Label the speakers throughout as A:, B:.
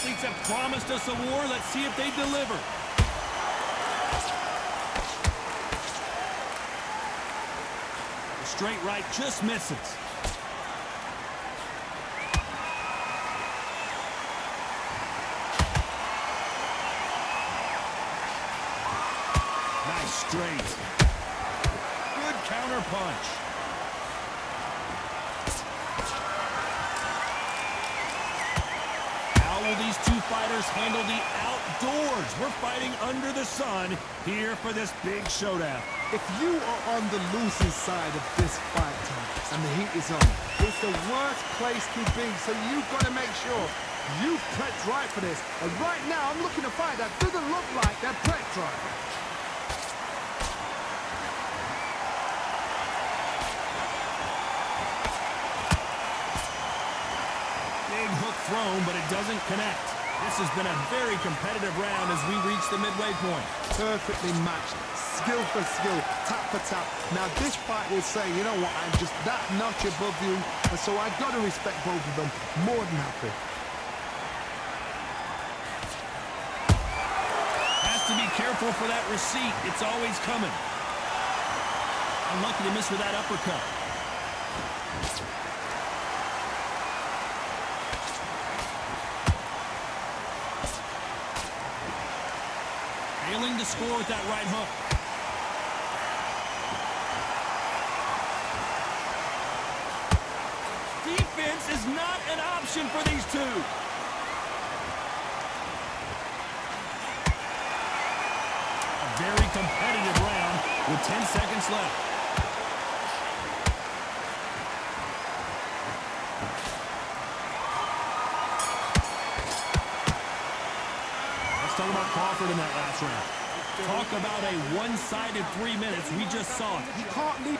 A: athletes have promised us a war. Let's see if they deliver. The straight right just misses. Nice straight. Good counter punch. Will these two fighters handle the outdoors? We're fighting under the sun here for this big showdown.
B: If you are on the losing side of this fight, Tom, and the heat is on, it's the worst place to be, so you've got to make sure you've prepped right for this. And right now, I'm looking to fight that doesn't look like they're prepped right.
A: Thrown, but it doesn't connect. This has been a very competitive round as we reach the midway point.
B: Perfectly matched, skill for skill, tap for tap. Now this fight will say, you know what, I'm just that notch above you, and so I've got to respect both of them more than happy.
A: Has to be careful for that receipt. It's always coming. Unlucky to miss with that uppercut. Failing to score with that right hook. Defense is not an option for these two. A very competitive round with 10 seconds left. Talk about Crawford in that last round. Talk about a one-sided 3 minutes. We just saw it.
B: You can't leave.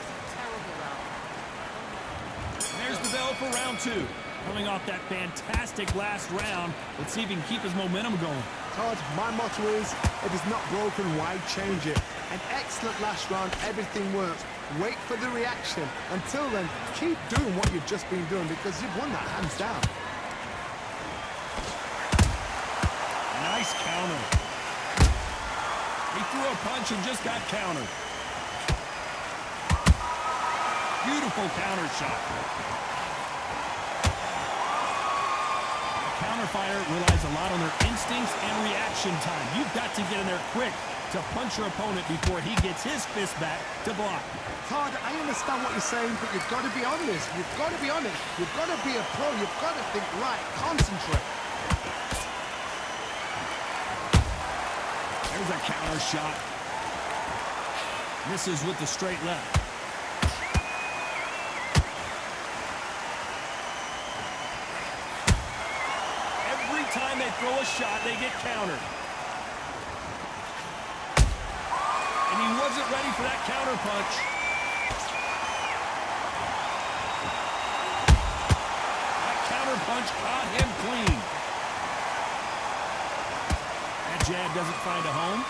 A: There's the bell for round two. Coming off that fantastic last round, let's see if he can keep his momentum going.
B: Todd, my motto is, if it's not broken, why change it? An excellent last round, everything works. Wait for the reaction. Until then, keep doing what you've just been doing because you've won that hands down.
A: Nice counter. He threw a punch and just got countered. Beautiful counter shot. A counter fighter relies a lot on their instincts and reaction time. You've got to get in there quick to punch your opponent before he gets his fist back to block.
B: Todd, I understand what you're saying, but you've got to be honest. You've got to be honest. You've got to be a pro. You've got to think right. Concentrate.
A: There's a counter shot. Misses with the straight left. Every time they throw a shot, they get countered. And he wasn't ready for that counter punch. That counter punch caught him clean. Jab doesn't find a home.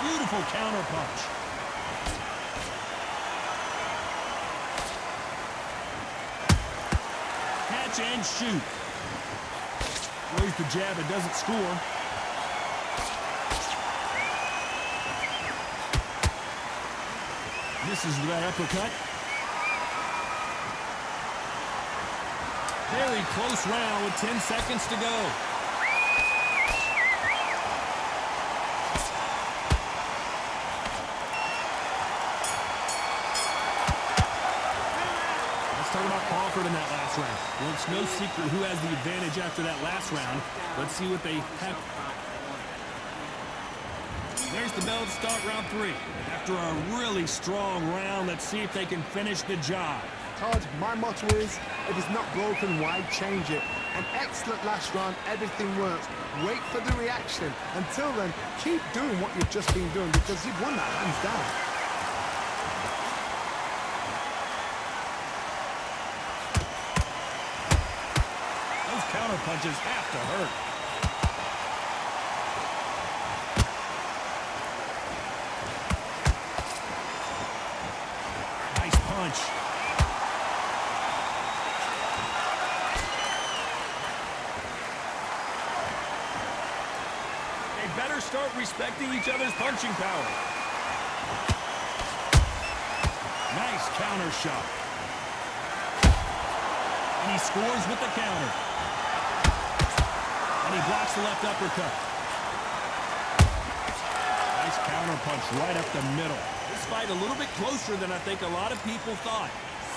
A: Beautiful counter punch. Catch and shoot. Throws the jab and doesn't score. Misses with that uppercut. Very close round with 10 seconds to go. Let's talk about Crawford in that last round. Well, it's no secret who has the advantage after that last round. Let's see what they have. There's the bell to start round three. After a really strong round, let's see if they can finish the job.
B: Todd, my motto is, if it's not broken, why change it? An excellent last round, everything works. Wait for the reaction. Until then, keep doing what you've just been doing because you've won that hands down.
A: Those counter punches have to hurt. Nice punch. start respecting each other's punching power. Nice counter shot. And he scores with the counter. And he blocks the left uppercut. Nice counter punch right up the middle. This fight a little bit closer than I think a lot of people thought.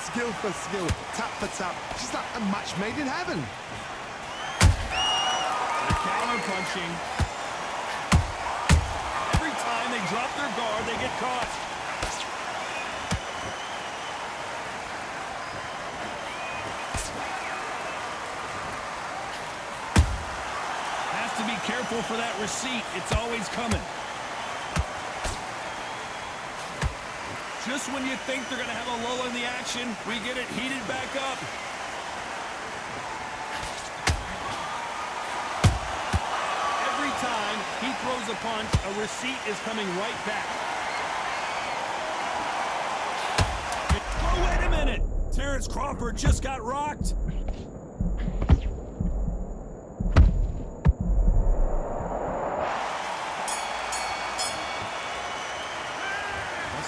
B: Skill for skill, tap for tap. Just like a match made in heaven.
A: The counter punching. Every time they drop their guard, they get caught. Has to be careful for that receipt. It's always coming. Just when you think they're going to have a lull in the action, we get it heated back up. Every time he throws a punch, a receipt is coming right back. Oh, wait a minute. Terrence Crawford just got rocked.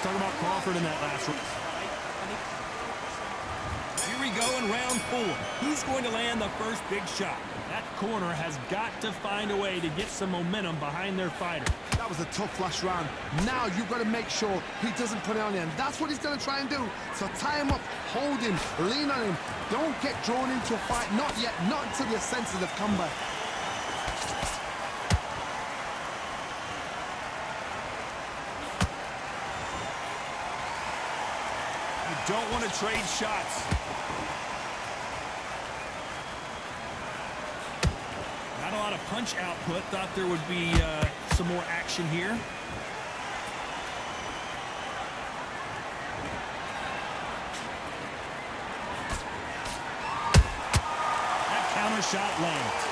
A: Talk about Crawford in that last round. Here we go in round 4. Who's going to land the first big shot? That corner has got to find a way to get some momentum behind their fighter.
B: That was a tough last round. Now you've got to make sure he doesn't put it on him. That's what he's going to try and do. So tie him up, hold him, lean on him. Don't get drawn into a fight. Not yet. Not until your senses have come back.
A: Don't want to trade shots. Not a lot of punch output. Thought there would be some more action here. That counter shot lands.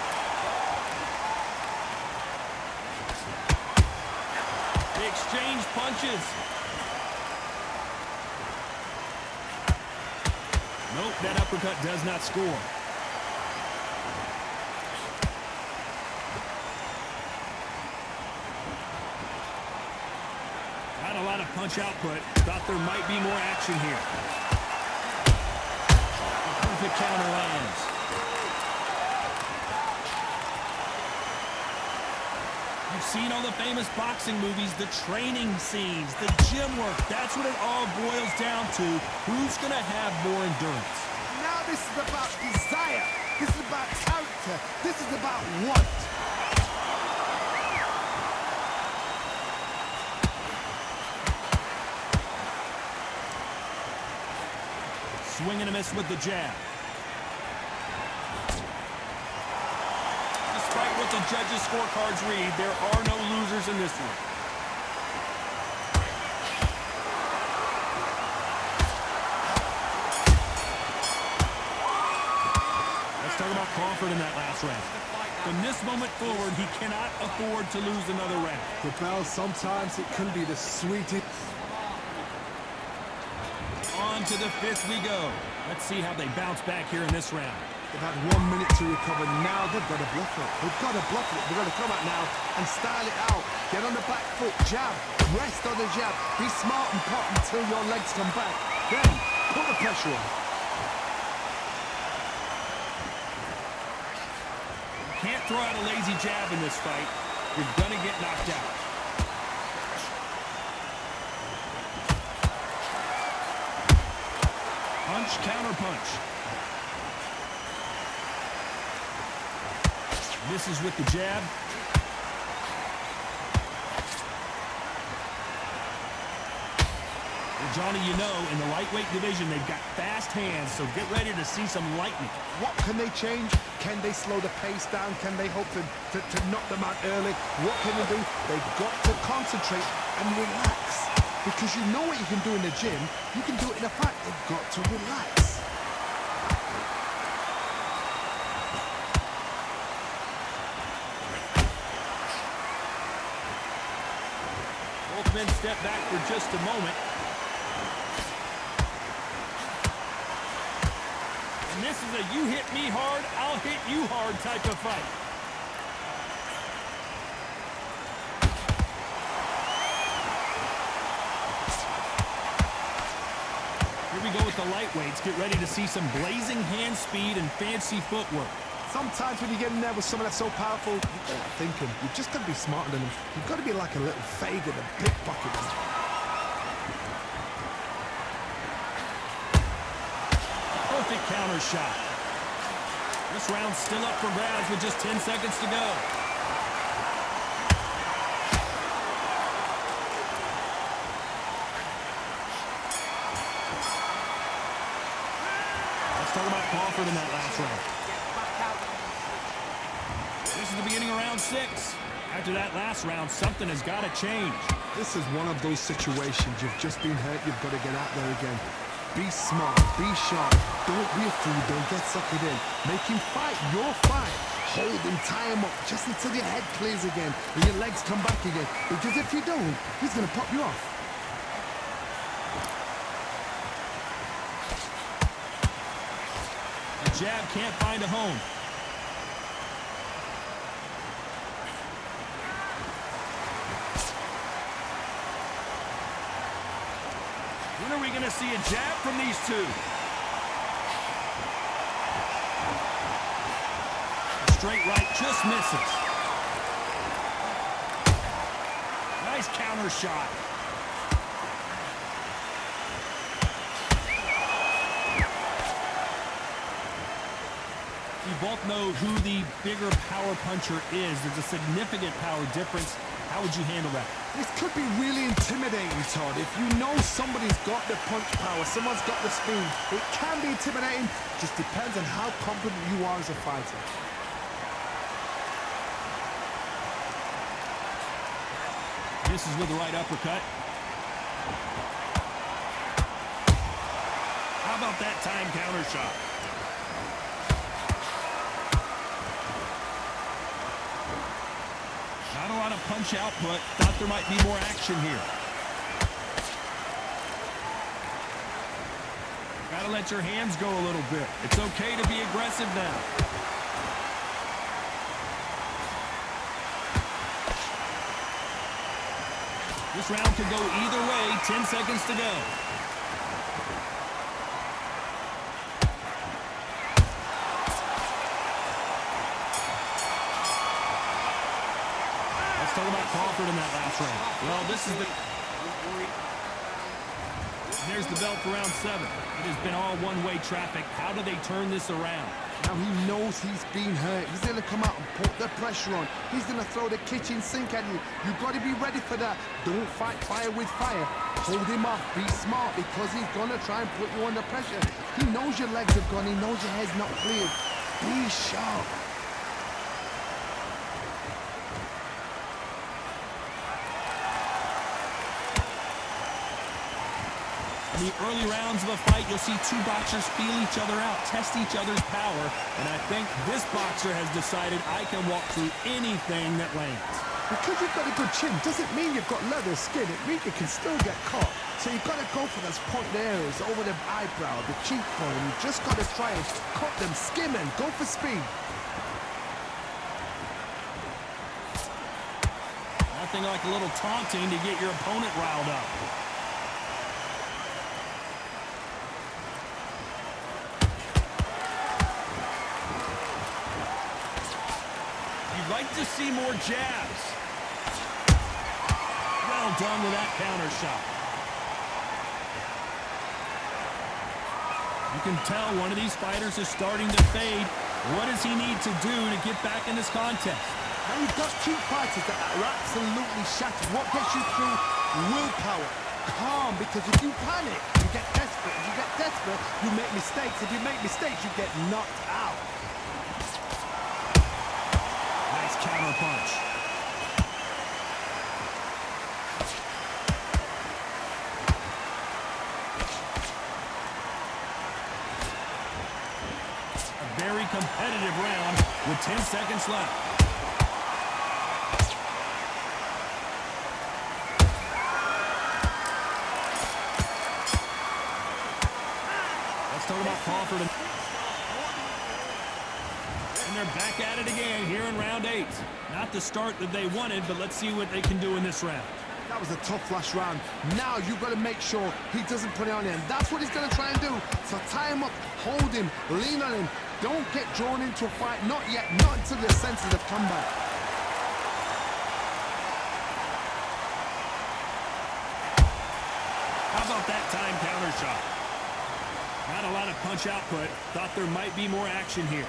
A: They exchange punches. Nope, that uppercut does not score. Not a lot of punch output. Thought there might be more action here. A perfect counter lands. You've seen all the famous boxing movies, the training scenes, the gym work. That's what it all boils down to. Who's going to have more endurance?
B: Now this is about desire. This is about character. This is about want.
A: Swing and a miss with the jab. Despite what the judges' scorecards read, there are no losers in this one. Let's talk about Crawford in that last round. From this moment forward, he cannot afford to lose another round.
B: The bell, sometimes it can be the sweetest.
A: On to the 5th we go. Let's see how they bounce back here in this round.
B: They've had 1 minute to recover. Now they've got to bluff it. They've got to bluff it. They've got to come out now and style it out. Get on the back foot, jab, rest on the jab. Be smart and pop until your legs come back. Then put the pressure on.
A: Can't throw out a lazy jab in this fight. You're gonna get knocked out. Punch, counter punch. Misses with the jab. Well, Johnny, you know, in the lightweight division, they've got fast hands, so get ready to see some lightning.
B: What can they change? Can they slow the pace down? Can they hope to knock them out early? What can they do? They've got to concentrate and relax. Because you know what you can do in the gym, you can do it in a fight. They've got to relax.
A: Both men step back for just a moment. And this is a you hit me hard, I'll hit you hard type of fight. Here we go with the lightweights. Get ready to see some blazing hand speed and fancy footwork.
B: Sometimes when you get in there with someone that's so powerful, you've got to think him. You've just got to be smarter than him. You've got to be like a little faggot and pickpocket him.
A: Perfect counter shot. This round's still up for grabs with just 10 seconds to go. Let's talk about Crawford in that last round. This is the beginning of round 6. After that last round, something has got to change.
B: This is one of those situations. You've just been hurt. You've got to get out there again. Be smart. Be sharp. Don't be a fool. Don't get suckered in. Make him fight your fight. Hold him, tie him up just until your head clears again and your legs come back again. Because if you don't, he's going to pop you off.
A: The jab can't find a home. When are we going to see a jab from these two? Straight right just misses. Nice counter shot. You both know who the bigger power puncher is. There's a significant power difference. How would you handle that?
B: This could be really intimidating, Todd. If you know somebody's got the punch power, someone's got the speed, it can be intimidating. Just depends on how confident you are as a fighter.
A: This is with the right uppercut. How about that time counter shot? Not a lot of punch output. Thought there might be more action here. Gotta let your hands go a little bit. It's okay to be aggressive now. This round could go either way. 10 seconds to go. Let's talk about Crawford in that last round. Well, this is the... There's the belt for round 7. It has been all one-way traffic. How do they turn this around?
B: Now he knows he's been hurt. He's going to come out and put the pressure on. He's going to throw the kitchen sink at you. You've got to be ready for that. Don't fight fire with fire. Hold him off. Be smart because he's going to try and put you under pressure. He knows your legs have gone. He knows your head's not cleared. Be sharp.
A: In the early rounds of a fight, you'll see two boxers feel each other out, test each other's power, and I think this boxer has decided I can walk through anything that lands.
B: Because you've got a good chin doesn't mean you've got leather skin. It means you can still get caught. So you've got to go for those pointed areas over the eyebrow, the cheekbone. You've just got to try and cut them, skim them, go for speed.
A: Nothing like a little taunting to get your opponent riled up. Like to see more jabs. Well done with that counter shot. You can tell one of these fighters is starting to fade. What does he need to do to get back in this contest?
B: Now you've got two fighters that are absolutely shattered. What gets you through? Willpower. Calm, because if you panic, you get desperate. If you get desperate, you make mistakes. If you make mistakes, you get knocked out.
A: Counter punch. A very competitive round with 10 seconds left. Let's talk about Crawford. And they're back at it again here in round 8. Not the start that they wanted, but let's see what they can do in this round.
B: That was a tough last round. Now you've got to make sure he doesn't put it on him. That's what he's going to try and do. So tie him up, hold him, lean on him. Don't get drawn into a fight. Not yet. Not until your senses have come back.
A: How about that time counter shot? Not a lot of punch output. Thought there might be more action here.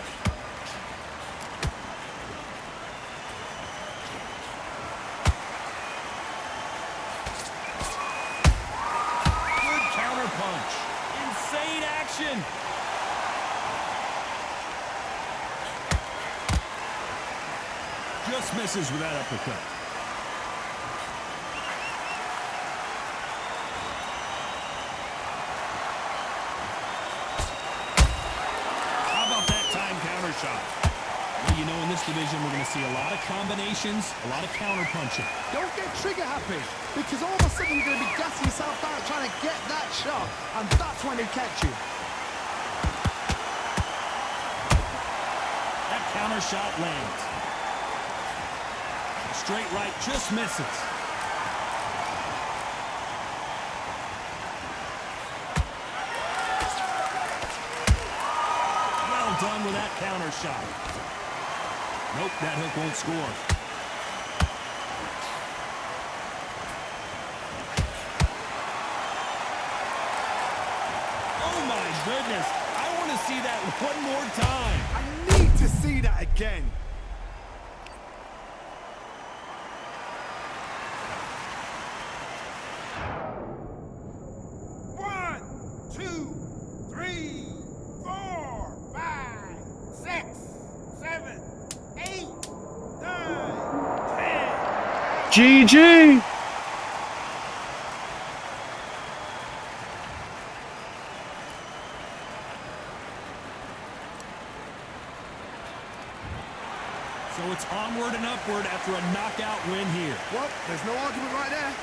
A: Good counter punch. Insane action. Just misses with that uppercut. Shot. Well, you know, in this division, we're going to see a lot of combinations, a lot of counter punching.
B: Don't get trigger happy, because all of a sudden you're going to be gassing yourself out trying to get that shot, and that's when they catch you.
A: That counter shot lands. Straight right just misses. Done with that counter shot. Nope, that hook won't score. Oh my goodness, I want to see that one more time.
B: I need to see that again.
C: GG!
A: So it's onward and upward after a knockout win here.
B: Well, there's no argument right there.